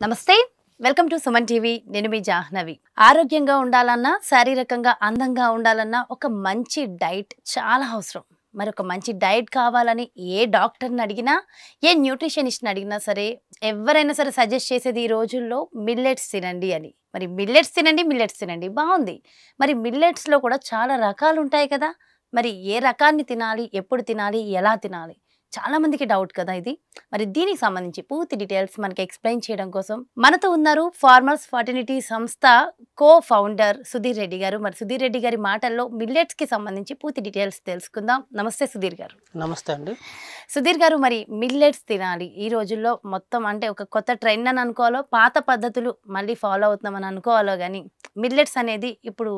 నమస్తే welcome to Suman TV నేను మీ జాహ్నవి ఆరోగ్యంగా ఉండాలన్నా శారీరకంగా అందంగా ఉండాలన్నా ఒక మంచి డైట్ చాలా అవసరం మరి ఒక మంచి డైట్ కావాలని ఏ డాక్టర్ని అడిగినా ఏ న్యూట్రిషనిస్ట్ని అడిగినా సరే ఎవరైనా సరే సజెస్ట్ చేసేది ఈ రోజుల్లో మిల్లెట్స్ తినండి అని మరి మిల్లెట్స్ తినండి బాగుంది మరి మిల్లెట్స్లో కూడా చాలా రకాలు ఉంటాయి కదా మరి ఏ రకాన్ని తినాలి ఎప్పుడు తినాలి ఎలా తినాలి చాలా మందికి డౌట్ కదా ఇది మరి దీనికి సంబంధించి పూర్తి డీటెయిల్స్ మనకి ఎక్స్ప్లెయిన్ చేయడం కోసం మనతో ఉన్నారు ఫార్మర్స్ ఫర్టిలిటీ సంస్థ కో ఫౌండర్ సుధీర్ రెడ్డి గారు మరి సుధీర్ రెడ్డి గారి మాటల్లో మిల్లెట్స్ కి సంబంధించి పూర్తి డీటెయిల్స్ తెలుసుకుందాం నమస్తే సుధీర్ గారు నమస్తే అండి సుధీర్ గారు మరి మిల్లెట్స్ తినాలి ఈ రోజుల్లో మొత్తం అంటే ఒక కొత్త ట్రెండ్ అని అనుకోవాలో పాత పద్ధతులు మళ్ళీ ఫాలో అవుతున్నామని అనుకోవాలో కానీ మిల్లెట్స్ అనేది ఇప్పుడు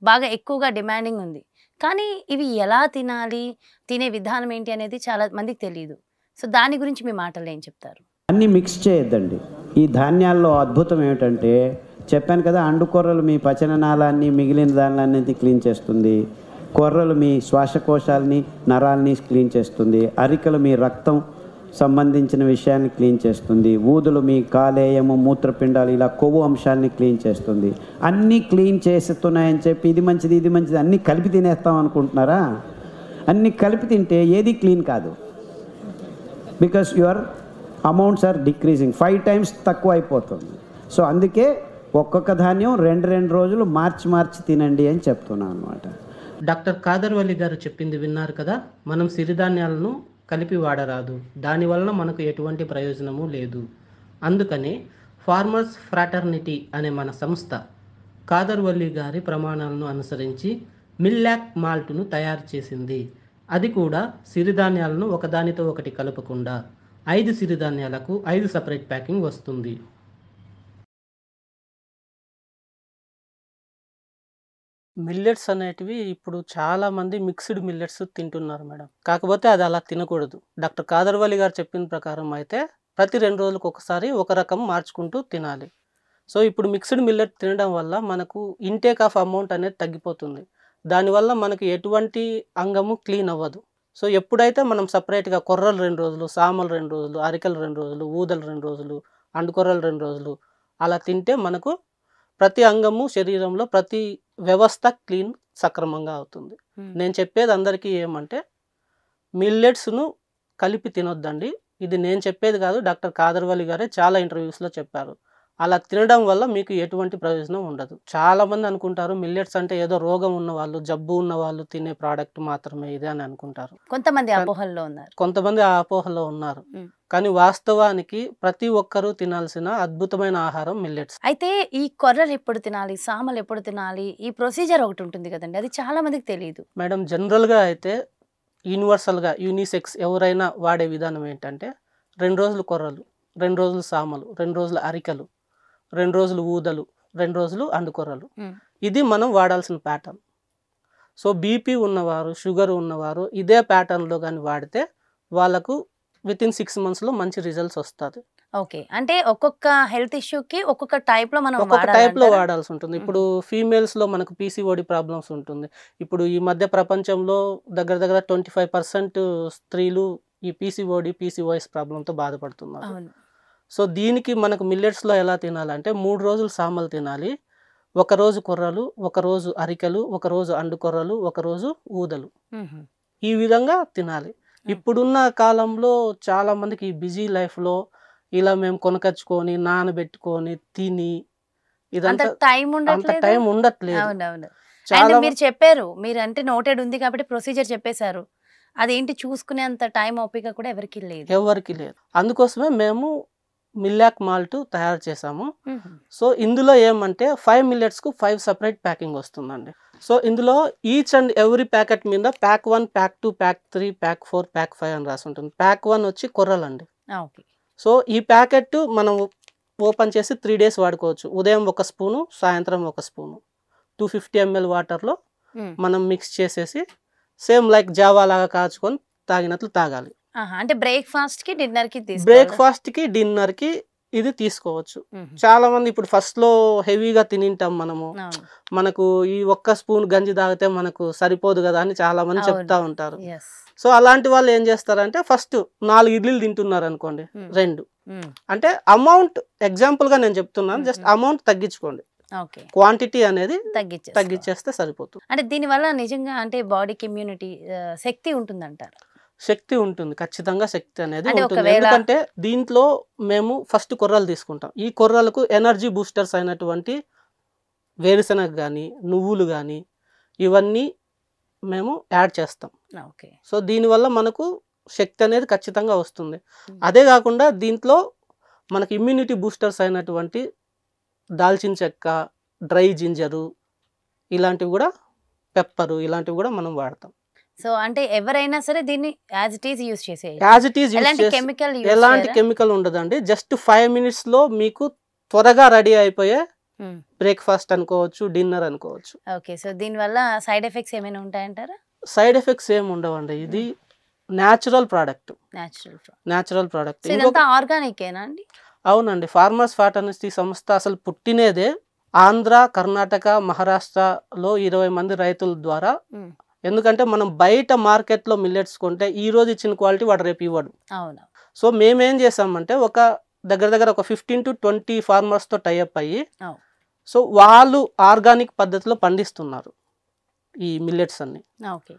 బాగా ఎక్కువగా డిమాండింగ్ ఉంది కానీ ఇవి ఎలా తినాలి తినే విధానం ఏంటి అనేది చాలా మందికి తెలియదు సో దాని గురించి మీ మాటల్లో ఏం చెప్తారు అన్నీ మిక్స్ చేయొద్దండి ఈ ధాన్యాల్లో అద్భుతం ఏమిటంటే చెప్పాను కదా అండుకొర్రలు మీ పచననాళాన్ని మిగిలిన దానిలన్నింటినీ క్లీన్ చేస్తుంది కొర్రలు మీ శ్వాసకోశాలని నరాల్ని క్లీన్ చేస్తుంది అరికలు మీ రక్తం సంబంధించిన విషయాన్ని క్లీన్ చేస్తుంది ఊదులు మీ కాలేయము మూత్రపిండాలు ఇలా కొవ్వు అంశాలని క్లీన్ చేస్తుంది అన్నీ క్లీన్ చేస్తున్నాయని చెప్పి ఇది మంచిది అన్నీ కలిపి తినేస్తాం అనుకుంటున్నారా అన్నీ కలిపి తింటే ఏది క్లీన్ కాదు because your amounts are decreasing 5 times తక్కువ అయిపోతుంది సో అందుకే ఒక్కొక్క ధాన్యం రెండు రోజులు మార్చి తినండి అని చెప్తున్నాను అనమాట. డాక్టర్ కాదర్వల్లి గారు చెప్పింది విన్నారు కదా. మనం సిరిధాన్యాలను కలిపి వాడరాదు, దానివలన మనకు ఎటువంటి ప్రయోజనము లేదు. అందుకని ఫార్మర్స్ ఫ్రాటర్నిటీ అనే మన సంస్థ కాదర్వల్లి గారి ప్రమాణాలను అనుసరించి మిల్లాక్ మాల్ట్ను తయారు చేసింది. అది కూడా సిరిధాన్యాలను ఒకదానితో ఒకటి కలపకుండా 5 సిరిధాన్యాలకు 5 సపరేట్ ప్యాకింగ్ వస్తుంది. మిల్లెట్స్ అనేటివి ఇప్పుడు చాలామంది మిక్స్డ్ మిల్లెట్స్ తింటున్నారు మేడం. కాకపోతే అది అలా తినకూడదు. డాక్టర్ కాదర్వల్లి గారు చెప్పిన ప్రకారం అయితే ప్రతి 2 రోజులకు ఒకసారి ఒక రకం మార్చుకుంటూ తినాలి. సో ఇప్పుడు మిక్స్డ్ మిల్లెట్ తినడం వల్ల మనకు ఇంటేక్ ఆఫ్ అమౌంట్ అనేది తగ్గిపోతుంది. దానివల్ల మనకు ఎటువంటి అంగము క్లీన్ అవ్వదు. సో ఎప్పుడైతే మనం సపరేట్గా కొర్రలు 2 రోజులు, సామలు 2 రోజులు, అరికలు 2 రోజులు, ఊదలు 2 రోజులు, అండుకొర్రలు 2 రోజులు అలా తింటే మనకు ప్రతి అంగము శరీరంలో ప్రతి వ్యవస్థ క్లీన్ సక్రమంగా అవుతుంది. నేను చెప్పేది అందరికీ ఏమంటే మిల్లెట్స్ను కలిపి తినొద్దండి. ఇది నేను చెప్పేది కాదు, డాక్టర్ కాదర్వల్లి గారే చాలా ఇంటర్వ్యూస్లో చెప్పారు. అలా తినడం వల్ల మీకు ఎటువంటి ప్రయోజనం ఉండదు. చాలామంది అనుకుంటారు మిల్లెట్స్ అంటే ఏదో రోగం ఉన్న వాళ్ళు, జబ్బు ఉన్న వాళ్ళు తినే ప్రోడక్ట్ మాత్రమే ఇది అని అనుకుంటారు. కొంతమంది ఆ అపోహల్లో ఉన్నారు. కానీ వాస్తవానికి ప్రతి ఒక్కరూ తినాల్సిన అద్భుతమైన ఆహారం మిల్లెట్స్. అయితే ఈ కొర్రలు ఎప్పుడు తినాలి, సామలు ఎప్పుడు తినాలి, ఈ ప్రొసీజర్ ఒకటి ఉంటుంది కదండి, అది చాలా మందికి తెలియదు మేడం. జనరల్గా అయితే యూనివర్సల్గా యూనిసెక్స్ ఎవరైనా వాడే విధానం ఏంటంటే 2 రోజులు కొర్రలు, 2 రోజులు సామలు, 2 రోజులు అరికలు, 2 రోజులు ఊదలు, 2 రోజులు అండుకొర్రలు. ఇది మనం వాడాల్సిన ప్యాటర్న్. సో బీపీ ఉన్నవారు, షుగర్ ఉన్నవారు ఇదే ప్యాటర్న్లో కానీ వాడితే వాళ్ళకు వితిన్ 6 months మంచి రిజల్ట్స్ వస్తుంది. ఓకే, అంటే ఒక్కొక్క హెల్త్ ఇష్యూకి ఒక్కొక్క టైప్లో మనం వాడాల్సి ఉంటుంది. ఇప్పుడు ఫీమేల్స్లో మనకు పీసీఓడి ప్రాబ్లమ్స్ ఉంటుంది. ఇప్పుడు ఈ మధ్య ప్రపంచంలో దగ్గర 25% స్త్రీలు ఈ పీసీఓఎస్ ప్రాబ్లంతో బాధపడుతున్నారు. సో దీనికి మనకు మిల్లెట్స్లో ఎలా తినాలంటే 3 రోజులు సామలు తినాలి, 1 రోజు కొర్రలు, 1 రోజు అరికలు, 1 రోజు అండుకొర్రలు, 1 రోజు ఊదలు, ఈ విధంగా తినాలి. ఇప్పుడున్న కాలంలో చాలా మందికి ఈ బిజీ లైఫ్లో ఇలా మేము కొనకచ్చుకొని నానబెట్టుకొని తిని ఇదంతా టైం ఉండట్లేదు. మీరు చెప్పారు, మీరు అంటే నోటెడ్ ఉంది కాబట్టి ప్రొసీజర్ చెప్పేశారు, అదేంటి చూసుకునేంత టైం ఓపిక కూడా ఎవరికి లేదు. అందుకోసమే మేము మిల్లాక్ మాల్ట్ తయారు చేసాము. సో ఇందులో ఏమంటే 5 మిల్లెట్స్కు 5 సపరేట్ ప్యాకింగ్ వస్తుందండి. సో ఇందులో ఈచ్ అండ్ ఎవ్రీ ప్యాకెట్ మీద pack 1, pack 2, pack 3, pack 4, pack 5 అని రాసి ఉంటుంది. ప్యాక్ 1 వచ్చి కొర్రలండి. సో ఈ ప్యాకెట్ మనం ఓపెన్ చేసి 3 days వాడుకోవచ్చు. ఉదయం 1 స్పూను, సాయంత్రం 1 స్పూను 250 ml వాటర్లో మనం మిక్స్ చేసేసి సేమ్ లైక్ జావా లాగా కాచుకొని తాగినట్లు తాగాలి. అంటే బ్రేక్ఫాస్ట్ కి డిన్నర్ కి ఇది తీసుకోవచ్చు. మ్మ్. చాలా మంది ఇప్పుడు ఫస్ట్ లో హెవీగా తినింటాం మనము, అవును. మనకు ఈ ఒక్క స్పూన్ గంజి తాగితే మనకు సరిపోదు కదా అని చాలా మంది అవును. చెప్తా ఉంటారు. Yes. సో అలాంటి వాళ్ళు ఏం చేస్తారంటే ఫస్ట్ 4 ఇడ్లీలు తింటున్నారు అనుకోండి, మ్మ్. 2 మ్మ్. అంటే అమౌంట్ ఎగ్జాంపుల్ గా నేను చెప్తున్నాను, జస్ట్ మ్మ్. అమౌంట్ తగ్గించుకోండి, ఓకే, క్వాంటిటీ అనేది తగ్గించేసుకో. తగ్గించేస్తే సరిపోతుంది. అంటే దీనివల్ల నిజంగా అంటే బాడీకి ఇమ్యూనిటీ శక్తి ఉంటుందంటారు. శక్తి ఉంటుంది, ఖచ్చితంగా శక్తి అనేది అంటే ఉంటుంది. ఒకవేళ ఎందుకంటే దీంట్లో మేము ఫస్ట్ కొర్రలు తీసుకుంటాం. ఈ కొర్రలకు ఎనర్జీ బూస్టర్స్ అయినటువంటి వేరుశనగ కానీ నువ్వులు కానీ ఇవన్నీ మేము యాడ్ చేస్తాం. ఓకే. సో దీనివల్ల మనకు శక్తి అనేది ఖచ్చితంగా వస్తుంది. మ్మ్. అదే కాకుండా దీంట్లో మనకి ఇమ్యూనిటీ బూస్టర్స్ అయినటువంటి దాల్చిన చెక్క, డ్రై జింజరు, ఇలాంటివి కూడా, పెప్పరు, ఇలాంటివి కూడా మనం వాడతాం. సో అంటే ఎవరైనా సరే దీన్ని యాజ్ ఇట్ ఈస్ యూస్ చేసేయచ్చు. యాజ్ ఇట్ ఈజ్ ఎలాంటి కెమికల్ ఎలాంటి కెమికల్ ఉండదండి. జస్ట్ 5 minutes లో మీకు త్వరగా రెడీ అయిపోయే బ్రేక్ఫాస్ట్ అనుకోవచ్చు, డిన్నర్ అనుకోవచ్చు. ఓకే. సో దీనివల్ల సైడ్ ఎఫెక్ట్స్ ఏమైనా ఉంటాయంటారా? సైడ్ ఎఫెక్ట్స్ ఏమి ఉండవండి. ఇది natural product. Natural product. So ఇదంతా ఆర్గానికేనా అండి? అవునండి. ఫార్మర్స్ ఫ్యాట్ అనేసి సంస్థ అసలు పుట్టినేదే ఆంధ్ర, కర్ణాటక, మహారాష్ట్రలో 20 మంది రైతుల ద్వారా. మ్మ్. ఎందుకంటే మనం బయట మార్కెట్లో మిల్లెట్స్ కొంటే ఈ రోజు ఇచ్చిన క్వాలిటీ వాడు రేపు ఇవ్వడు. అవును. సో మేమేం చేసామంటే ఒక దగ్గర ఒక 15 to 20 ఫార్మర్స్తో టైఅప్ అయ్యి, అవును. సో వాళ్ళు ఆర్గానిక్ పద్ధతిలో పండిస్తున్నారు ఈ మిల్లెట్స్ అన్ని. ఓకే.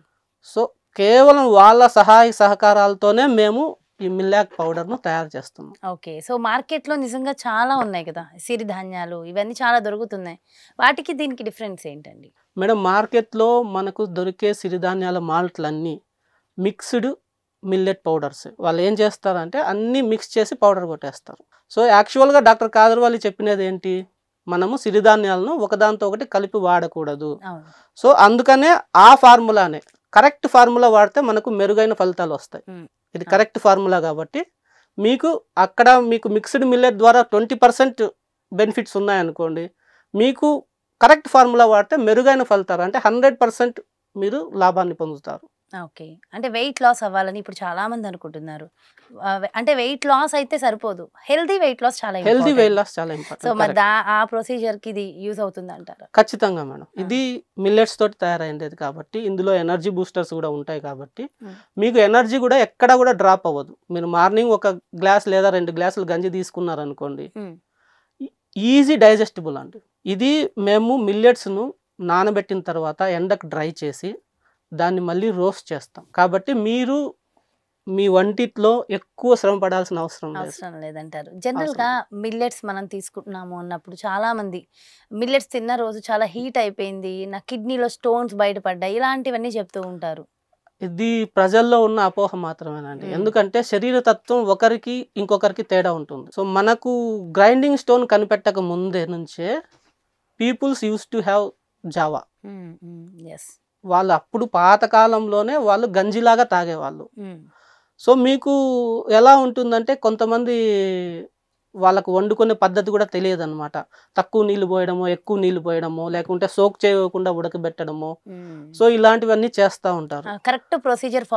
సో కేవలం వాళ్ళ సహాయ సహకారాలతోనే మేము ఈ మిల్లాక్ పౌడర్ను తయారు చేస్తున్నాం. ఓకే. సో మార్కెట్లో నిజంగా చాలా ఉన్నాయి కదా సిరిధాన్యాలు, ఇవన్నీ చాలా దొరుకుతున్నాయి. వాటికి దీనికి డిఫరెన్స్ ఏంటండి? మేడం, మార్కెట్లో మనకు దొరికే సిరిధాన్యాల మాల్ట్లన్నీ మిక్స్డ్ మిల్లెట్ పౌడర్స్. వాళ్ళు ఏం చేస్తారంటే అన్నీ మిక్స్ చేసి పౌడర్ కొట్టేస్తారు. సో యాక్చువల్గా డాక్టర్ కాదర్వాలి చెప్పినది ఏంటి, మనము సిరిధాన్యాలను ఒకదాంతో ఒకటి కలిపి వాడకూడదు. అవును. సో అందుకనే ఆ ఫార్ములానే, కరెక్ట్ ఫార్ములా వాడితే మనకు మెరుగైన ఫలితాలు వస్తాయి. మ్మ్. ఇది కరెక్ట్ ఫార్ములా కాబట్టి మీకు అక్కడ మీకు మిక్స్డ్ మిల్లెట్ ద్వారా 20% బెనిఫిట్స్ ఉన్నాయనుకోండి, మీకు కరెక్ట్ ఫార్ములా వాడితే మెరుగైన ఫలితాలు అంటే 100% మీరు లాభాన్ని పొందుతారు. ఓకే. అంటే వెయిట్ లాస్ అవ్వాలని ఇప్పుడు చాలా మంది అనుకుంటున్నారు. అంటే వెయిట్ లాస్ అయితే సరిపోదు, హెల్దీ వెయిట్ లాస్ చాలా హెల్దీ important. వెయిట్ లాస్ చాలా సో ఇంపార్టెంట్. మరి ఆ ప్రొసీజర్ కి ఇది యూజ్ అవుతుంది అంటారా? ఖచ్చితంగా మేడం. ఇది మిల్లెట్స్ తోటి తయారైంది కాబట్టి ఇందులో ఎనర్జీ బూస్టర్స్ కూడా ఉంటాయి కాబట్టి మీకు ఎనర్జీ కూడా ఎక్కడ కూడా డ్రాప్ అవ్వదు. మీరు మార్నింగ్ 1 గ్లాస్ లేదా 2 గ్లాసులు గంజి తీసుకున్నారనుకోండి, ఈజీ డైజెస్టిబుల్ అండి. ఇది మేము మిల్లెట్స్ను నానబెట్టిన తర్వాత ఎండకు డ్రై చేసి దాన్ని మళ్ళీ రోస్ట్ చేస్తాం కాబట్టి మీరు మీ వంటిట్లో ఎక్కువ శ్రమ పడాల్సిన అవసరం లేదంటారు. జనరల్ గా మిల్లెట్స్ మనం తీసుకుంటున్నాము అన్నప్పుడు చాలా మంది మిల్లెట్స్ తిన్న రోజు చాలా హీట్ అయిపోయింది, నా కిడ్నీలో స్టోన్స్ బయటపడ్డాయి, ఇలాంటివన్నీ చెప్తూ ఉంటారు. ఇది ప్రజల్లో ఉన్న అపోహ మాత్రమేనండి. ఎందుకంటే శరీర తత్వం ఒకరికి ఇంకొకరికి తేడా ఉంటుంది. సో మనకు గ్రైండింగ్ స్టోన్ కనిపెట్టక ముందే నుంచే పీపుల్స్ యూస్ టు హ్యావ్ జావా. వాళ్ళు అప్పుడు పాతకాలంలోనే వాళ్ళు గంజిలాగా తాగేవాళ్ళు. సో మీకు ఎలా ఉంటుందంటే కొంతమంది వాళ్ళకు వండుకునే పద్ధతి కూడా తెలియదు అనమాట. తక్కువ నీళ్లు పోయడమో, ఎక్కువ నీళ్లు పోయడమో, లేకుంటే సోక్ చేయకుండా ఉడకబెట్టడమో, సో ఇలాంటివన్నీ చేస్తూ ఉంటారు. కరెక్ట్ ప్రొసీజర్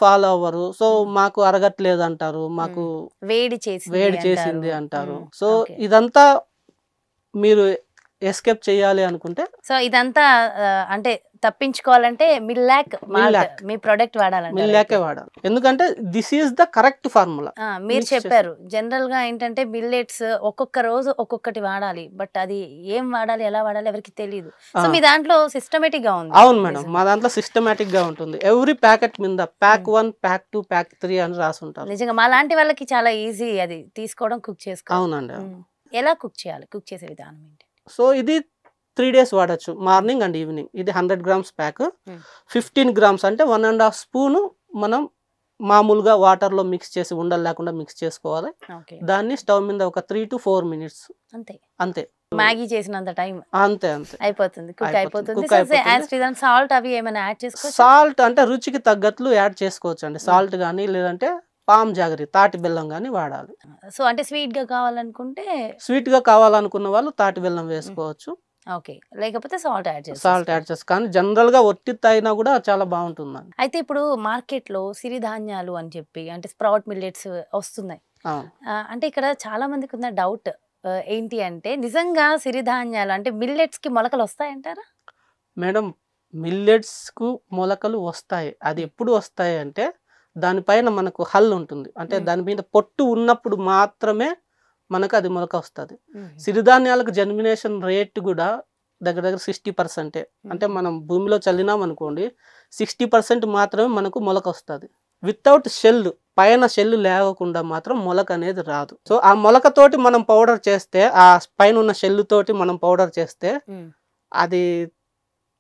ఫాలో అవ్వరు. సో మాకు అరగట్లేదు అంటారు, మాకు వేడి చేసింది అంటారు. సో ఇదంతా మీరు ఎస్కేప్ చేయాలి అనుకుంటే, సో ఇదంతా అంటే తప్పించుకోవాలంటే మిల్లాక్ మీ ప్రొడక్ట్ వాడాలి. మిల్లాకే వాడాలి. ఎందుకంటే this is the correct formula. మీరు చెప్పారు జనరల్ గా ఏంటంటే మిల్లెట్స్ ఒక్కొక్క రోజు ఒక్కొక్కటి వాడాలి, బట్ అది ఏం వాడాలి, ఎలా వాడాలి ఎవరికి తెలియదు. సో మీ దాంట్లో సిస్టమేటిక్ గా ఉంది. అవును మేడం, మా దాంట్లో సిస్టమేటిక్ గా ఉంటుంది. ఎవ్రీ ప్యాకెట్ మీద ప్యాక్ 1, ప్యాక్ 2, ప్యాక్ 3 అని రాసి ఉంటారు. నిజంగా మా లాంటి వాళ్ళకి చాలా ఈజీ అది తీసుకోవడం, కుక్ చేసుకోవడం. అవునండి. ఎలా కుక్ చేయాలి, కుక్ చేసే విధానం ఏంటి? సో ఇది 3 days వాడచ్చు, మార్నింగ్ అండ్ ఈవినింగ్. ఇది 100 grams ప్యాక్. 15 grams అంటే 1.5 స్పూను మనం మామూలుగా వాటర్లో మిక్స్ చేసి ఉండలు లేకుండా మిక్స్ చేసుకోవాలి. దాన్ని స్టవ్ మీద ఒక 3 to 4 minutes అంతే. మ్యాగీ చేసినంత టైం అంతే అయిపోతుంది, కుక్ అయిపోతుంది. సాల్ట్ అవి ఏమైనా యాడ్ చేసుకోవచ్చు? సాల్ట్ అంటే రుచికి తగ్గట్లు యాడ్ చేసుకోవచ్చు అండి. సాల్ట్ కానీ లేదంటే పామ్ జాగరి, తాటి బెల్లం కానీ వాడాలి. సో అంటే స్వీట్ గా కావాలనుకుంటే, స్వీట్ గా కావాలనుకున్న వాళ్ళు తాటి బెల్లం వేసుకోవచ్చు. ఓకే, లేకపోతే సాల్ట్ యాడ్ చేసి. కానీ జనరల్ గా ఒట్టి తాగినా కూడా చాలా బాగుంటుందండి. అయితే ఇప్పుడు మార్కెట్ లో సిరిధాన్యాలు అని చెప్పి అంటే స్ప్రౌట్ మిల్లెట్స్ వస్తున్నాయి. అవును అంటే ఇక్కడ చాలా మందికి ఉన్న డౌట్ ఏంటి అంటే నిజంగా సిరిధాన్యాలు అంటే మిల్లెట్స్ కి మొలకలు వస్తాయంటారా? మేడం, మిల్లెట్స్కు మొలకలు వస్తాయి. అది ఎప్పుడు వస్తాయి అంటే దానిపైన మనకు హల్ ఉంటుంది, అంటే దాని మీద పొట్టు ఉన్నప్పుడు మాత్రమే మనకు అది మొలక వస్తుంది. సిరిధాన్యాలకు జర్మినేషన్ రేట్ కూడా దగ్గర దగ్గర 60%. అంటే మనం భూమిలో చల్లినాం అనుకోండి 60% మాత్రమే మనకు మొలక వస్తుంది. వితౌట్ షెల్, పైన షెల్ లేకుండా మాత్రం మొలక అనేది రాదు. సో ఆ మొలకతోటి మనం పౌడర్ చేస్తే, ఆ పైన ఉన్న షెల్ తోటి మనం పౌడర్ చేస్తే అది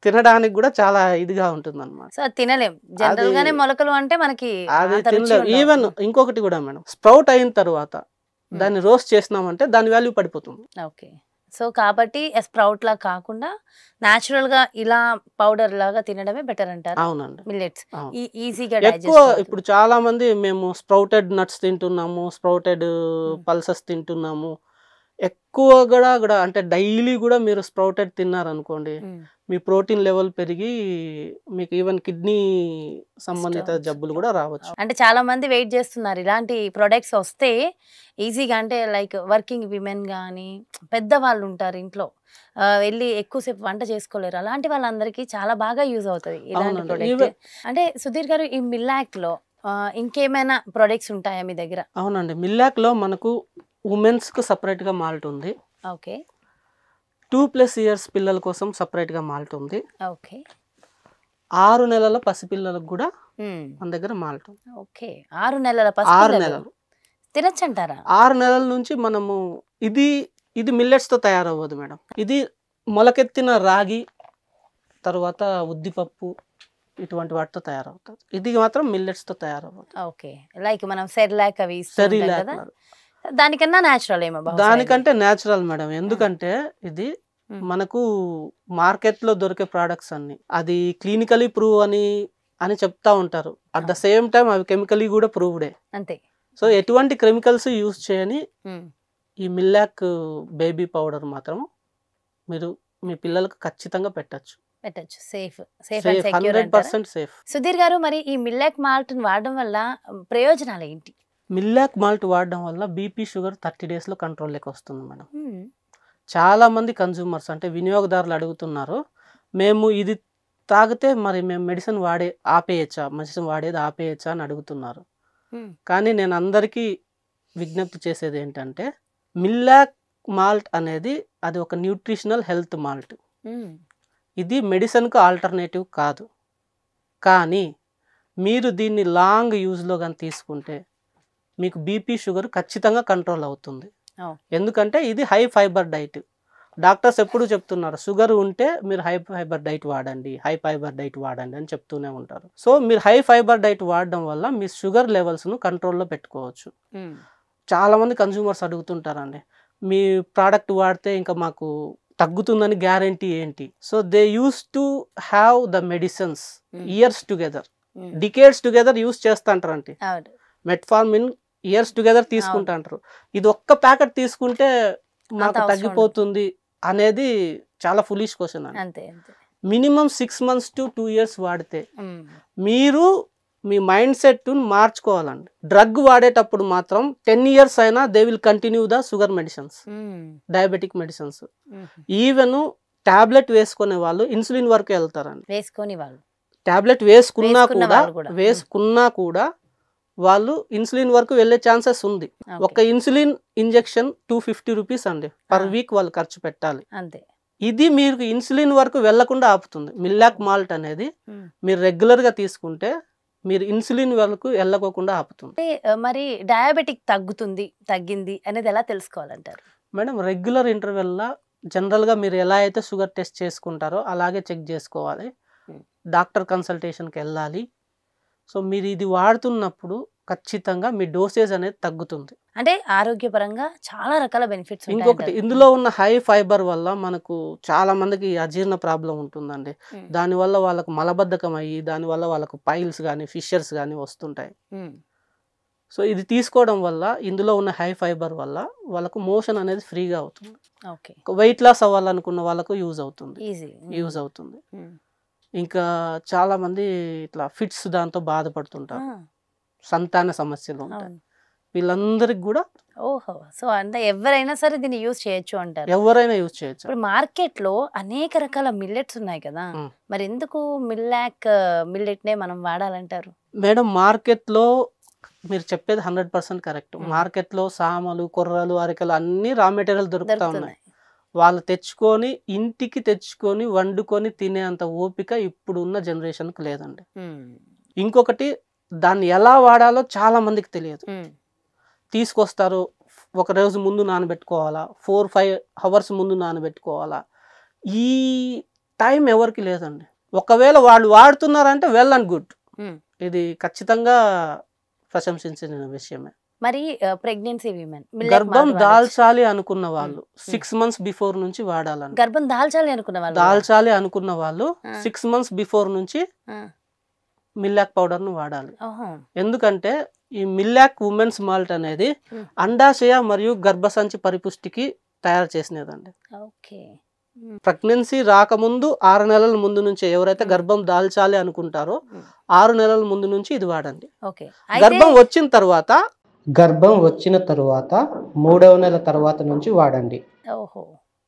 తినడానికి కూడా చాలా ఇదిగా ఉంటుంది అనమాట. సో అది తినలేం. జనరల్ గానే మొలకలు అంటే మనకి అది అంత రుచి తినలేం. ఉండవు. ఈవెన్ ఇంకొకటి కూడా మేడం, స్ప్రౌట్ అయిన తర్వాత దాన్ని రోస్ట్ చేసినామంటే దాని వాల్యూ పడిపోతుంది. ఓకే. సో కాబట్టి స్ప్రౌట్ లా కాకుండా న్యాచురల్ గా ఇలా పౌడర్ లాగా తినడమే బెటర్ అంటారు. అవునండి. మిల్లెట్స్ అవును. ఈజీగా ఎక్కువ ఇప్పుడు చాలా మంది మేము స్ప్రౌటెడ్ నట్స్ తింటున్నాము, స్ప్రౌటెడ్ పల్సెస్ తింటున్నాము. ఎక్కువ కూడా అంటే డైలీ కూడా మీరు స్ప్రౌటెడ్ తిన్నారనుకోండి, మీ ప్రోటీన్ లెవెల్ పెరిగి మీకు ఈవెన్ కిడ్నీ సంబంధిత జబ్బులు కూడా రావచ్చు. అంటే చాలా మంది వెయిట్ చేస్తున్నారు ఇలాంటి ప్రొడక్ట్స్ వస్తే ఈజీగా. అంటే లైక్ వర్కింగ్ విమెన్ కానీ పెద్దవాళ్ళు ఉంటారు ఇంట్లో, వెళ్ళి ఎక్కువసేపు వంట చేసుకోలేరు, అలాంటి వాళ్ళందరికీ చాలా బాగా యూజ్ అవుతుంది ఇలాంటి అవునండి. ప్రొడక్ట్. అంటే సుధీర్ గారు, ఈ మిల్లాక్ లో ఇంకేమైనా ప్రొడక్ట్స్ ఉంటాయా మీ దగ్గర? అవునండి, మిల్లాక్ లో మనకు ఉమెన్స్ కు సపరేట్ గా మాల్ట్ ఉంది. ఓకే. 2+ years పిల్లల కోసం సపరేట్ గా మాల్ట్ ఉంది. ఓకే. 6 నెలల పసిపిల్లలకు కూడా మన దగ్గర మాల్ట్ ఉంది. ఓకే. 6 నెలల 6 నెలలు తినచ్చంటారా? 6 నెలల నుంచి మనము ఇది మిల్లెట్స్ తో తయారవ్వదు మేడం. ఇది మొలకెత్తిన రాగి, తర్వాత ఉద్దిపప్పు, ఇటువంటి వాటితో తయారవుతుంది. ఇది మాత్రం మిల్లెట్స్ తో తయారవ్వదు. ఓకే. లైక్ మనం సెర్లాక్ అవి ఇస్తుంటాం కదా, దానికన్నా న్యాచురల్ ఏమో? దానికంటే న్యాచురల్ మేడం. ఎందుకంటే ఇది మనకు మార్కెట్ లో దొరికే ప్రోడక్ట్స్ అన్ని అది క్లినికలీ ప్రూవ్ అని చెప్తా ఉంటారు. అట్ ద సేమ్ టైం అవి కెమికలీ కూడా ప్రూవ్డే. అంతే. సో ఎటువంటి కెమికల్స్ యూజ్ చేయని ఈ మిల్లాక్ బేబీ పౌడర్ మాత్రం మీరు మీ పిల్లలకు ఖచ్చితంగా పెట్టచ్చు. సేఫ్ అండ్ సెక్యూర్ అంటారా? 100% సేఫ్. సుధీర్ గారు, మరి ఈ మిల్లాక్ మాల్ట్ వాడడం వల్ల ప్రయోజనాలు ఏంటి? మిల్లాక్ మాల్ట్ వాడడం వల్ల బీపీ షుగర్ 30 days లో కంట్రోల్లోకి వస్తుంది మేడం. చాలా మంది కన్జ్యూమర్స్ అంటే వినియోగదారులు అడుగుతున్నారు, మేము ఇది తాగితే మరి మేము మెడిసిన్ వాడేది ఆపేయచ్చా అని అడుగుతున్నారు. కానీ నేను అందరికీ విజ్ఞప్తి చేసేది ఏంటంటే, మిల్లాక్ మాల్ట్ అనేది అది ఒక న్యూట్రిషనల్ హెల్త్ మాల్ట్. ఇది మెడిసిన్కు ఆల్టర్నేటివ్ కాదు. కానీ మీరు దీన్ని లాంగ్ యూజ్లో కానీ తీసుకుంటే మీకు బీపీ షుగర్ ఖచ్చితంగా కంట్రోల్ అవుతుంది. ఎందుకంటే ఇది హై ఫైబర్ డైట్. డాక్టర్స్ ఎప్పుడు చెప్తున్నారు, షుగర్ ఉంటే మీరు హై ఫైబర్ డైట్ వాడండి అని చెప్తూనే ఉంటారు. సో మీరు హై ఫైబర్ డైట్ వాడడం వల్ల మీ షుగర్ లెవెల్స్ను కంట్రోల్లో పెట్టుకోవచ్చు. చాలామంది కన్జ్యూమర్స్ అడుగుతుంటారండి, మీ ప్రోడక్ట్ వాడితే ఇంకా మాకు తగ్గుతుందని గ్యారంటీ ఏంటి? So they use to have the medicines years together, decades together use చేస్తాంటారంటే. మెట్ఫార్మిన్ ఇయర్స్ టుగెదర్ తీసుకుంటా అంటారు. ఇది ఒక్క ప్యాకెట్ తీసుకుంటే మాకు తగ్గిపోతుంది అనేది చాలా ఫులిష్ క్వశ్చన్ అండి. మినిమం 6 months to 2 years వాడితే మీరు మీ మైండ్ సెట్ మార్చుకోవాలండి. డ్రగ్ వాడేటప్పుడు మాత్రం 10 years అయినా they will continue the sugar medicines, diabetic medicines. Even tablet వేసుకునే వాళ్ళు ఇన్సులిన్ వరకు వెళ్తారండి. టాబ్లెట్ వేసుకున్నా కూడా వాళ్ళు ఇన్సులిన్ వరకు వెళ్ళే ఛాన్సెస్ ఉంది. ఒక ఇన్సులిన్ ఇంజెక్షన్ 250 rupees అండి పర్ వీక్ వాళ్ళు ఖర్చు పెట్టాలి. ఇది మీరు ఇన్సులిన్ వరకు వెళ్లకుండా ఆపుతుంది. మిల్లాక్ మాల్ట్ అనేది మీరు రెగ్యులర్ గా తీసుకుంటే మీరు ఇన్సులిన్ వరకు వెళ్ళకోకుండా ఆపుతుంది. మరి డయాబెటిక్ తగ్గింది అనేది ఎలా తెలుసుకోవాలంటారు మేడం? రెగ్యులర్ ఇంటర్వెల్లో జనరల్ గా మీరు ఎలా అయితే షుగర్ టెస్ట్ చేసుకుంటారో అలాగే చెక్ చేసుకోవాలి. డాక్టర్ కన్సల్టేషన్కి వెళ్ళాలి. సో మీరు ఇది వాడుతున్నప్పుడు ఖచ్చితంగా మీ డోసేజ్ అనేది తగ్గుతుంది. అంటే ఆరోగ్యపరంగా చాలా రకాల బెనిఫిట్స్. ఇంకొకటి, ఇందులో ఉన్న హై ఫైబర్ వల్ల మనకు చాలా మందికి అజీర్ణ ప్రాబ్లం ఉంటుందండి. దానివల్ల వాళ్ళకు మలబద్ధకం అయ్యి దానివల్ల వాళ్ళకు పైల్స్ కానీ ఫిషర్స్ కానీ వస్తుంటాయి. సో ఇది తీసుకోవడం వల్ల, ఇందులో ఉన్న హై ఫైబర్ వల్ల వాళ్ళకు మోషన్ అనేది ఫ్రీగా అవుతుంది. వెయిట్ లాస్ అవ్వాలనుకున్న వాళ్ళకు యూజ్ అవుతుంది. ఇంకా చాలా మంది ఇట్లా ఫిట్స్ దాంతో బాధపడుతుంటారు, సంతాన సమస్యలు ఉంటాయి. వీళ్ళందరికి కూడా ఓహో! సో, అంటే ఎవరైనా సరే దీన్ని యూజ్ చేయొచ్చు అంటారు. ఎవరైనా యూజ్ చేయొచ్చు. ఇప్పుడు మార్కెట్‌లో అనేక రకాల మిల్లెట్స్ ఉన్నాయి కదా! హ్మ్. మరి ఎందుకు మిల్లెట్‌నే మనం వాడాలంటారు? మేడం మార్కెట్‌లో మీరు చెప్పేది 100% కరెక్ట్. మార్కెట్‌లో సామలు, కొర్రలు, అరికలు అన్నీ రా మెటీరియల్ దొరుకుతా ఉన్నాయి. దొరుకుతున్నాయి. వాళ్ళు తెచ్చుకొని ఇంటికి తెచ్చుకొని వండుకొని తినేంత ఓపిక ఇప్పుడున్న జనరేషన్‌కి లేదండి. హ్మ్. ఇంకొకటి దాన్ని ఎలా వాడాలో చాలా మందికి తెలియదు. హ్మ్. తీసుకొస్తారు, ఒక రోజు ముందు నానబెట్టుకోవాలా, 4-5 అవర్స్ ముందు నానబెట్టుకోవాలా, ఈ టైం ఎవరికి లేదండి. ఒకవేళ వాళ్ళు వాడుతున్నారంటే వెల్ అండ్ గుడ్, హ్మ్. ఇది ఖచ్చితంగా ప్రశంసించిన విషయమే. మరి ప్రెగ్నెన్సీ విమెన్ గర్భం దాల్చాలి అనుకున్న వాళ్ళు 6 మంత్స్ బిఫోర్ నుంచి వాడాలండి. గర్భం దాల్చాలి అనుకున్న వాళ్ళు దాల్చాలి అనుకున్న వాళ్ళు ఆ. 6 మంత్స్ బిఫోర్ నుంచి ఆ. మిల్లాక్ పౌడర్ను వాడాలి. ఓహో. ఎందుకంటే ఈ మిల్లాక్ ఉమెన్స్ మాల్ట్ అనేది Hmm. అండాశయ మరియు గర్భసంచి పరిపుష్టికి తయారు చేసినదండి. ఓకే. ప్రెగ్నెన్సీ రాకముందు 6 నెలల ముందు నుంచి ఎవరైతే గర్భం దాల్చాలి అనుకుంటారో 6 నెలల ముందు నుంచి ఇది వాడండి. ఓకే. గర్భం వచ్చిన తర్వాత 3వ నెల తర్వాత నుంచి వాడండి. ఓహో.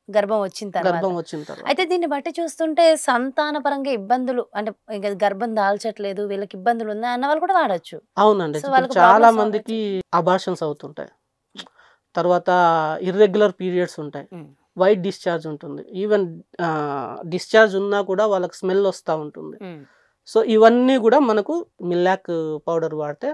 గర్భం వచ్చిన తర్వాత అయితే దీన్ని బట్టి చూస్తుంటే సంతానపరంగా ఇబ్బందులు అంటే ఇంకా గర్భం దాల్చట్లేదు వీళ్ళకి ఇబ్బందులు ఉన్నాయి అన్న వాళ్ళు కూడా వాడొచ్చు. అవునండి. సో వాళ్ళకి చాలా problems మందికి అబార్షన్స్ అవుతుంటాయి, తర్వాత ఇర్రెగ్యులర్ పీరియడ్స్ ఉంటాయి, వైట్ డిశ్చార్జ్ ఉంటుంది, ఈవెన్ డిశ్చార్జ్ ఉన్నా కూడా వాళ్ళకి స్మెల్ వస్తూ ఉంటుంది. సో ఇవన్నీ కూడా మనకు మిల్లాక్ పౌడర్ వాడితే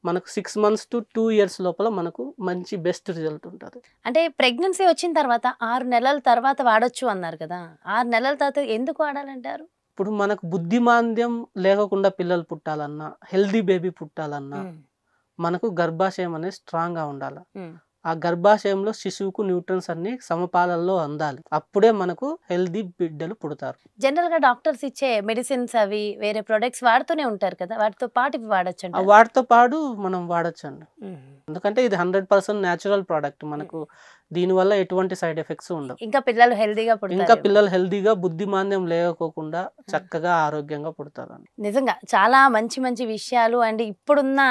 మనకు 6 మంత్స్ టు 2 years లోపల మనకు మంచి బెస్ట్ రిజల్ట్ ఉంటుంది. అంటే ప్రెగ్నెన్సీ వచ్చిన తర్వాత 6 నెలల తర్వాత వాడొచ్చు అన్నారు కదా, 6 నెలల తర్వాత ఎందుకు వాడాలంటారు? ఇప్పుడు మనకు బుద్ధిమాంద్యం లేకుండా పిల్లలు పుట్టాలన్నా, హెల్దీ బేబీ పుట్టాలన్నా మనకు గర్భాశయం అనేది స్ట్రాంగ్గా ఉండాలి. ఆ గర్భాశయంలో శిశువుకు న్యూట్రన్స్ అన్ని సమపాలల్లో అందాలి. అప్పుడే మనకు హెల్దీ బిడ్డలు పుడతారు. జనరల్ గా డాక్టర్స్ ఇచ్చే మెడిసిన్స్ అవి వేరే ప్రొడక్ట్స్ వాడుతూనే ఉంటారు కదా, వాటితో పాటు ఇవి వాడొచ్చు. వాటితో పాటు మనం వాడచ్చండి, ఎందుకంటే ఇది 100% న్యాచురల్ ప్రోడక్ట్. మనకు దీనివల్ల ఎటువంటి సైడ్ ఎఫెక్ట్స్ ఉండవు. ఇంకా పిల్లలు హెల్దీగా బుద్ధిమాంద్యం లేకోకుండా చక్కగా ఆరోగ్యంగా పుడతారు. నిజంగా చాలా మంచి మంచి విషయాలు. అండ్ ఇప్పుడున్న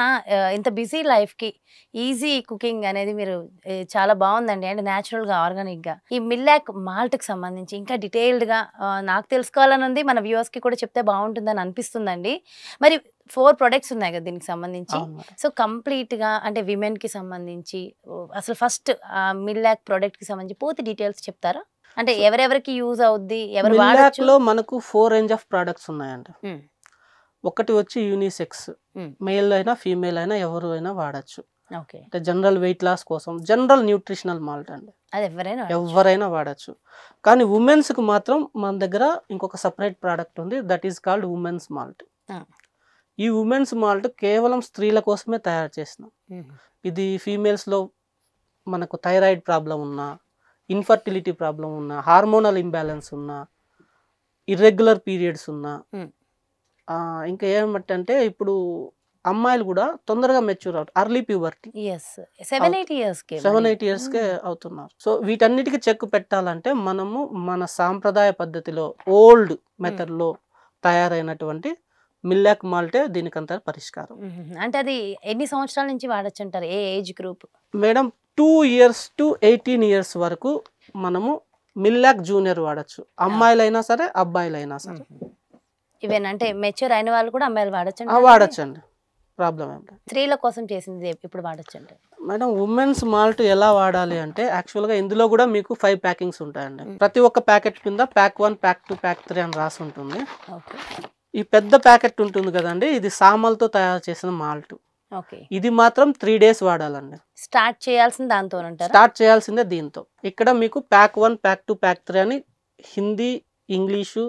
ఇంత బిజీ లైఫ్ కి ఈజీ కుకింగ్ అనేది మీరు చాలా బాగుందండి. అండ్ న్యాచురల్ గా ఆర్గానిక్ గా ఈ మిల్లాక్ మాల్ట్ కి సంబంధించి ఇంకా డీటెయిల్డ్ గా నాకు తెలుసుకోవాలని ఉంది, మన వ్యూవర్స్ కి కూడా చెప్తే బాగుంటుందని అనిపిస్తుందండి. మరి 4 ప్రొడక్ట్స్ ఉన్నాయి కదా దీనికి సంబంధించి, సో కంప్లీట్ గా అంటే విమెన్ కి సంబంధించి అసలు ఫస్ట్ మిల్లాక్ ప్రొడక్ట్ కి సంబంధించి పూర్తి డీటెయిల్స్ చెప్తారా? అంటే ఎవరెవరికి యూజ్ అవుద్ది, ఎవరు వాడొచ్చు? లో మనకు 4 రేంజ్ ఆఫ్ ప్రొడక్ట్స్ ఉన్నాయండి. ఒకటి వచ్చి యూనిసెక్స్, మేల్ అయినా ఫీమేల్ అయినా ఎవరు అయినా వాడచ్చు. అంటే జనరల్ వెయిట్ లాస్ కోసం జనరల్ న్యూట్రిషనల్ మాల్ట్ అండి, అది ఎవరైనా వాడచ్చు. కానీ ఉమెన్స్ కు మాత్రం మన దగ్గర ఇంకొక సపరేట్ ప్రోడక్ట్ ఉంది, that is called women's malt. ఈ ఉమెన్స్ మాల్ట్ కేవలం స్త్రీల కోసమే తయారు చేసినాం. ఇది ఫీమేల్స్లో మనకు థైరాయిడ్ ప్రాబ్లం ఉన్నా, ఇన్ఫర్టిలిటీ ప్రాబ్లం ఉన్నా, హార్మోనల్ ఇంబ్యాలెన్స్ ఉన్నా, ఇర్రెగ్యులర్ పీరియడ్స్ ఉన్నా, ఇంకా ఏమంటే ఇప్పుడు అమ్మాయిలు కూడా తొందరగా మెచ్యూర్ అవుతారు, అర్లీ ప్యూబర్టీ 7-8 yearsకే అవుతున్నారు. సో వీటన్నిటికీ చెక్ పెట్టాలంటే మనము మన సాంప్రదాయ పద్ధతిలో ఓల్డ్ మెథడ్లో తయారైనటువంటి మిల్లాక్ మాల్టే దీనికంతా పరిష్కారం. అంటే అది ఎన్ని సంవత్సరాల నుంచి వాడచ్చు అంటారు, ఏ age group? Madam 2 years to 18 years వరకు మనము మిల్లాక్ జూనియర్ వాడచ్చు, అమ్మాయిలైనా సరే అబ్బాయిలైనా సరే. ఈవెన్ అంటే మెచ్యూర్ అయిన వాళ్ళు కూడా అమ్మాయిలు వాడచ్చు? వాడచ్చండి, ప్రాబ్లం ఏం లేదు. స్త్రీల కోసం చేసింది ఇప్పుడు వాడచ్చు అంటే మేడం ఉమెన్స్ మాల్ట్ ఎలా వాడాలి అంటే యాక్చువల్గా ఇందులో కూడా మీకు 5 ప్యాకింగ్స్ ఉంటాయండి. ప్రతి ఒక్క ప్యాకెట్ కింద ప్యాక్ 1, ప్యాక్ 2, ప్యాక్ 3 అని రాసి ఉంటుంది. ఈ పెద్ద ప్యాకెట్ ఉంటుంది కదండి, ఇది సామలతో తయారు చేసిన మాల్ట్. ఇది మాత్రం 3 days వాడాలండి. స్టార్ట్ చేయాల్సింది దాంతో? స్టార్ట్ చేయాల్సిందే దీంతో. ఇక్కడ మీకు ప్యాక్ 1, ప్యాక్ 2, ప్యాక్ 3 అని హిందీ, ఇంగ్లీషు,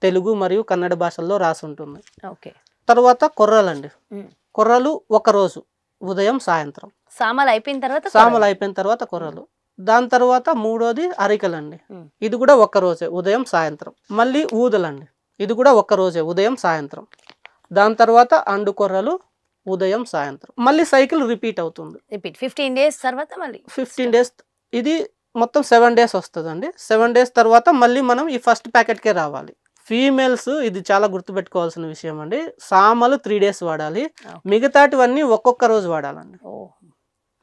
తెలుగు మరియు కన్నడ భాషల్లో రాసి ఉంటుంది. తర్వాత కొర్రలండి, కొర్రలు ఒక రోజు ఉదయం సాయంత్రం. సామలు అయిపోయిన తర్వాత కొర్రలు. దాని తర్వాత 3వది అరికలండి, ఇది కూడా ఒక్క రోజే ఉదయం సాయంత్రం. మళ్ళీ ఊదలండి, ఇది కూడా ఒక్క రోజే ఉదయం సాయంత్రం. దాని తర్వాత అండు కొర్రలు ఉదయం సాయంత్రం. మళ్ళీ సైకిల్ రిపీట్ అవుతుంది. 15 days తర్వాత మళ్ళీ 15 days. ఇది మొత్తం 7 days వస్తుందండి. 7 days తర్వాత మళ్ళీ మనం ఈ ఫస్ట్ ప్యాకెట్కే రావాలి. ఫీమేల్స్ ఇది చాలా గుర్తుపెట్టుకోవాల్సిన విషయం అండి, సామలు 3 days వాడాలి, మిగతాటివన్నీ ఒక్కొక్క రోజు వాడాలండి.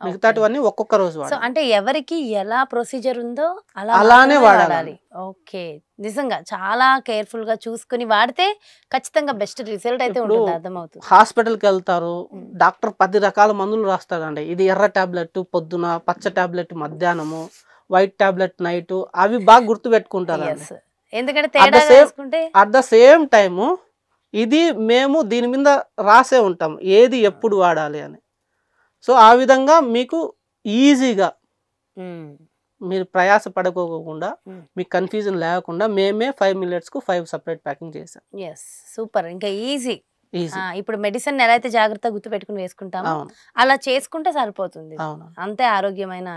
మిగతాటివన్నీ ఒక్కొక్క రోజు సో వాడాలి. అంటే ఎవరికి ఎలా ప్రొసీజర్ ఉందో అలా అలానే మాత్రమే వాడాలి. ఓకే, నిజంగా చాలా కేర్ఫుల్ గా చూసుకుని వాడితే ఖచ్చితంగా బెస్ట్ రిజల్ట్ అయితే ఇప్పుడు ఉంటుంది, అర్థమవుతుంది. హాస్పిటల్కి వెళ్తారు, ఉమ్. డాక్టర్ 10 రకాల మందులు రాస్తాడండి. ఇది ఎర్ర టాబ్లెట్ పొద్దున, పచ్చ టాబ్లెట్ మధ్యాహ్నము, వైట్ టాబ్లెట్ నైట్, అవి బాగా గుర్తు పెట్టుకుంటారండి. Yes. ఎందుకంటే At the తేడా same- వేసుకుంటే అట్ ద సేమ్ టైము ఇది మేము దీని మీద రాసే ఉంటాం ఏది ఎప్పుడు వాడాలి అని. సో ఆ విధంగా మీకు ఈజీగా మీరు ప్రయాస పడుకోకుండా మీకు కన్ఫ్యూజన్ లేకుండా మేమే 5 మిల్లెట్స్కు 5 సపరేట్ ప్యాకింగ్ చేసాం. ఎస్, సూపర్, ఇంకా ఈజీ. ఈజీ. ఇప్పుడు మెడిసిన్ ఎలా అయితే జాగ్రత్తగా గుర్తు పెట్టుకుని వేసుకుంటామో అవును అలా చేసుకుంటే సరిపోతుంది. అవును అంతే ఆరోగ్యమైన,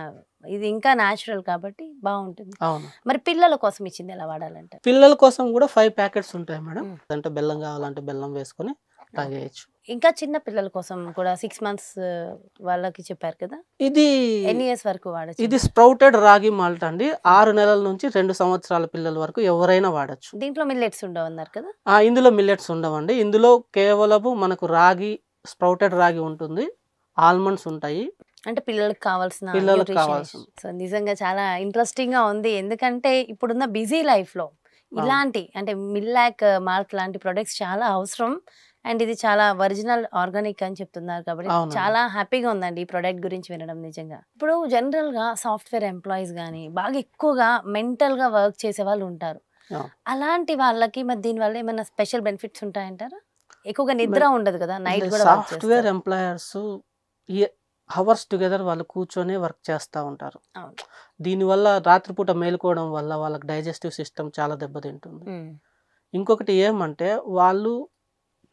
ఇది ఇంకా న్యాచురల్ కాబట్టి బాగుంటుంది. అవును. మరి పిల్లల కోసం ఇచ్చింది ఎలా వాడాలంటే? పిల్లల కోసం కూడా 5 ప్యాకెట్స్ ఉంటాయి మేడం. అంటే బెల్లం కావాలంటే బెల్లం వేసుకొని తాగేయచ్చు. ఇంకా చిన్న పిల్లల కోసం కూడా 6 months వాళ్ళకి చెప్పారు కదా, ఇది ఎన్ని ఇయర్స్ వరకు వాడచ్చు? ఇది స్ప్రౌటెడ్ రాగి మాల్ట్ అండి. 6 నెలల నుంచి 2 సంవత్సరాల పిల్లల వరకు ఎవరైనా వాడచ్చు. దీంట్లో మిల్లెట్స్ ఉండవు అన్నారు కదా. ఇందులో మిల్లెట్స్ ఉండవండి. ఇందులో కేవలము మనకు రాగి, స్ప్రౌటెడ్ రాగి ఉంటుంది, ఆల్మండ్స్ ఉంటాయి. అంటే పిల్లలకు కావాల్సిన పిల్లలకు nutrition. కావాల్సిన. సో నిజంగా చాలా ఇంట్రెస్టింగ్ గా ఉంది, ఎందుకంటే ఇప్పుడున్న బిజీ లైఫ్ లో ఇలాంటి అంటే మిల్లాక్ మాల్ట్ లాంటి ప్రొడక్ట్స్ చాలా అవసరం. అండ్ ఇది చాలా ఒరిజినల్ ఆర్గానిక్ అని చెప్తున్నారు కాబట్టి అవునండి. చాలా హ్యాపీగా ఉందండి ఈ ప్రోడక్ట్ గురించి వినడం నిజంగా. ఇప్పుడు జనరల్ గా సాఫ్ట్వేర్ ఎంప్లాయీస్ కానీ బాగా ఎక్కువగా మెంటల్ గా వర్క్ చేసే వాళ్ళు ఉంటారు. అవును. అలాంటి వాళ్ళకి మరి దీని వల్ల ఏమైనా స్పెషల్ బెనిఫిట్స్ ఉంటాయంటారా? ఎక్కువగా నిద్ర ఉండదు కదా, నైట్ కూడా వర్క్ సాఫ్ట్వేర్ చేస్తారు. ఎంప్లాయర్స్ అవర్స్ టుగెదర్ వాళ్ళు కూర్చొని వర్క్ చేస్తూ ఉంటారు. అవును. దీనివల్ల రాత్రిపూట మేలుకోవడం వల్ల వాళ్ళకి డైజెస్టివ్ సిస్టమ్ చాలా దెబ్బతింటుంది. ఇంకొకటి ఏమంటే వాళ్ళు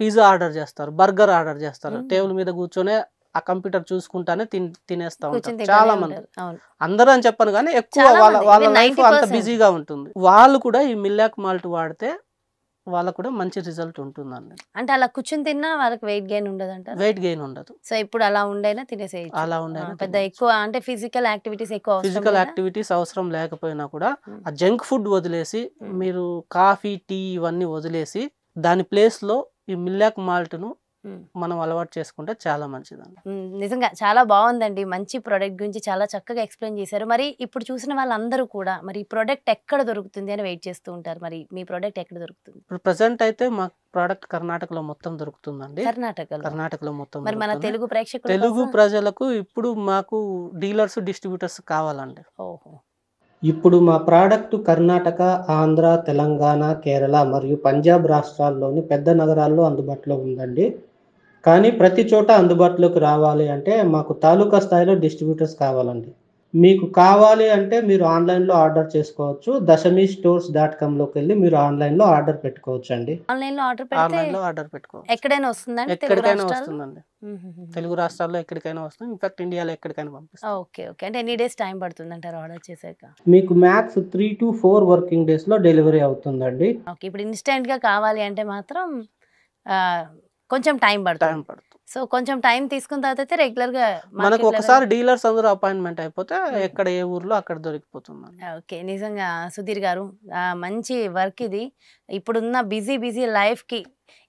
పిజ్జా ఆర్డర్ చేస్తారు, బర్గర్ ఆర్డర్ చేస్తారు, టేబుల్ మీద కూర్చొని ఆ కంప్యూటర్ చూసుకుంటానే తినేస్తా ఉంటారు కూర్చొని చాలా తింటానే మంది. ఉంటారు. అవును. అందరూ అని చెప్పను కానీ ఎక్కువ చాలా వాళ్ళ మంది, వాళ్ళ even లైఫ్ అంత 90%. బిజీగా ఉంటుంది. వాళ్ళు కూడా ఈ మిల్లాక్ మాల్ట్ వాడితే వాళ్ళకు కూడా మంచి రిజల్ట్ ఉంటుందండి. అంటే అలా కూర్చొని తిన్నా వాళ్ళకి వెయిట్ గెయిన్ ఉండదు అంటారు. వెయిట్ గెయిన్ ఉండదు. సో ఇప్పుడు అలా ఉండైనా తినేసేయచ్చు. అలా ఉండైనా పెద్ద ఎక్కువ అంటే ఫిజికల్ యాక్టివిటీస్ ఎక్కువ అవసరం ఫిజికల్ లేదా? యాక్టివిటీస్ అవసరం లేకపోయినా కూడా Hmm. ఆ జంక్ ఫుడ్ వదిలేసి Hmm. మీరు కాఫీ, టీ ఇవన్నీ వదిలేసి దాని ప్లేస్లో ఈ మిల్లాక్ మాల్ట్ను మనం అలవాటు చేసుకుంటే చాలా మంచిదండి. నిజంగా చాలా బాగుందండి. మంచి ప్రోడక్ట్ గురించి చాలా చక్కగా ఎక్స్ప్లెయిన్ చేశారు. మరి ఇప్పుడు చూసిన వాళ్ళందరూ కూడా మరి ఈ ప్రోడక్ట్ ఎక్కడ దొరుకుతుంది అని వెయిట్ చేస్తూ ఉంటారు. మరి మీ ప్రోడక్ట్ ఎక్కడ దొరుకుతుంది? ఇప్పుడు ప్రజెంట్ అయితే మా ప్రోడక్ట్ కర్ణాటకలో మొత్తం దొరుకుతుందండి. కర్ణాటకలో మొత్తం మరి మన దొరుకుతుంది. తెలుగు ప్రేక్షకులు తెలుగు ప్రజలకు ఇప్పుడు మాకు డీలర్స్, డిస్ట్రిబ్యూటర్స్ కావాలండి. ఓహో, ఇప్పుడు మా ప్రోడక్ట్ కర్ణాటక, ఆంధ్ర, తెలంగాణ, కేరళ మరియు పంజాబ్ రాష్ట్రాల్లోని పెద్ద నగరాల్లో అందుబాటులో ఉందండి. కానీ ప్రతి చోట అందుబాటులోకి రావాలి అంటే మాకు తాలూకా స్థాయిలో డిస్ట్రిబ్యూటర్స్ కావాలండి. మీకు కావాలి అంటే మీరు ఆన్లైన్లో ఆర్డర్ చేసుకోవచ్చు. dashamistores.comలోకి వెళ్ళి మీరు ఆన్లైన్లో ఆర్డర్ పెట్టుకోవచ్చు అండి. ఆన్లైన్ లో ఆర్డర్ పెడితే ఆర్డర్ పెట్టుకోవచ్చు. ఎక్కడైనా వస్తుందండి? ఎక్కడికైనా వస్తుందండి. తెలుగు రాష్ట్రాల్లో ఎక్కడికైనా వస్తుంది. ఇన్ఫాక్ట్ ఇండియాలో ఎక్కడికైనా పంపిస్తాం. Okay okay. అంటే ఎన్ని డేస్ టైం పడుతుంది అంటారు ఆర్డర్ చేశాక? మీకు మ్యాక్స్ 3 to 4 వర్కింగ్ డేస్లో డెలివరీ అవుతుందండి. ఓకే. ఇప్పుడు ఇన్స్టెంట్ గా కావాలి అంటే మాత్రం కొంచెం టైం పడుతుంది. సో కొంచెం టైం తీసుకున్న తర్వాత అయితే రెగ్యులర్ గా మనకు ఒకసారి డీలర్స్ అందరూ అపాయింట్మెంట్ అయిపోతే ఎక్కడ ఏ ఊర్లో అక్కడ దొరికిపోతుంది. ఓకే. నిజంగా సుధీర్ గారు మంచి వర్క్ ఇది. ఇప్పుడున్న బిజీ లైఫ్ కి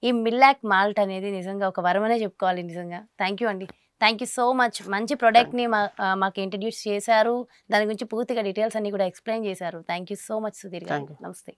ఈ మిల్లాక్ మాల్ట్ అనేది నిజంగా ఒక వరమనే చెప్పుకోవాలి. నిజంగా థ్యాంక్ యూ అండి. Thank you so much. మంచి ప్రోడక్ట్ ని మాకు ఇంట్రడ్యూస్ చేశారు. దాని గురించి పూర్తిగా డీటెయిల్స్ అన్ని కూడా ఎక్స్ప్లెయిన్ చేశారు. Thank you so much Sudheer గారు. Thank you. నమస్తే.